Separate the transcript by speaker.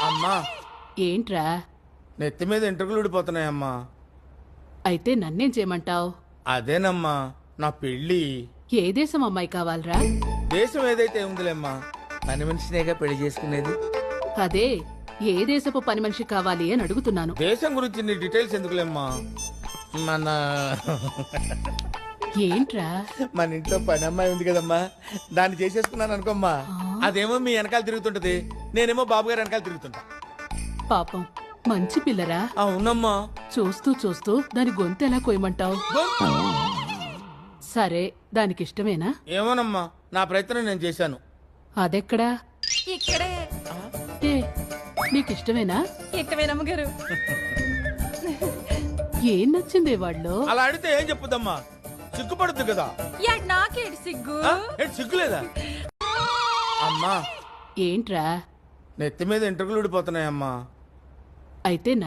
Speaker 1: అమ్మా
Speaker 2: ఏంట్రా?
Speaker 1: నెత్తి మీద ఎంట్రుకలు ఊడిపోతున్నాయమ్మా.
Speaker 2: అయితే నన్నేం చేయమంటావ్?
Speaker 1: అదేనమ్మా నా పెళ్ళి.
Speaker 2: ఏ దేశం అమ్మాయి కావాలరా?
Speaker 1: దేశం ఏదైతే ఉందిలేమ్మా, పని మనిషినేగా పెళ్లి చేసుకునేది.
Speaker 2: అదే ఏ దేశపు పని మనిషి కావాలి అని అడుగుతున్నాను.
Speaker 1: దేశం గురించి నీ డీటెయిల్స్ ఎందుకులేమ్మా, మన
Speaker 2: ఏంట్రా?
Speaker 1: మన ఇంట్లో పని అమ్మాయి ఉంది కదమ్మా, దాన్ని చేసేసుకున్నాను అనుకోమ్మా. అదేమో మీ వెనకాల తిరుగుతుంటది, నేనేమో బాబు గారి వెనకాల తిరుగుతుంటా.
Speaker 2: పాపం మంచి పిల్లరా.
Speaker 1: అవునమ్మా.
Speaker 2: చూస్తూ చూస్తూ దాని గొంతు ఎలా కోయమంటావు? సరే, దానికి ఇష్టమేనా?
Speaker 1: ఏమోనమ్మా, నా ప్రయత్నం నేను చేశాను.
Speaker 2: అదెక్కడా?
Speaker 3: ఇక్కడే.
Speaker 2: ఏ, నీకిష్టమేనా?
Speaker 3: ఇక్కడేనమ్మగారు.
Speaker 2: ఏం నచ్చింది వాళ్ళు?
Speaker 1: అలా అడిగితే ఏం చెప్పుదమ్మా, సిగ్గుపడుద్ది కదా.
Speaker 3: నాకేడు సిగ్గు.
Speaker 1: సిగ్గులేదా అమ్మా?
Speaker 2: ఏంట్రా?
Speaker 1: నెత్తి మీద ఎంట్రుకలు ఊడిపోతున్నాయమ్మా.
Speaker 2: అయితే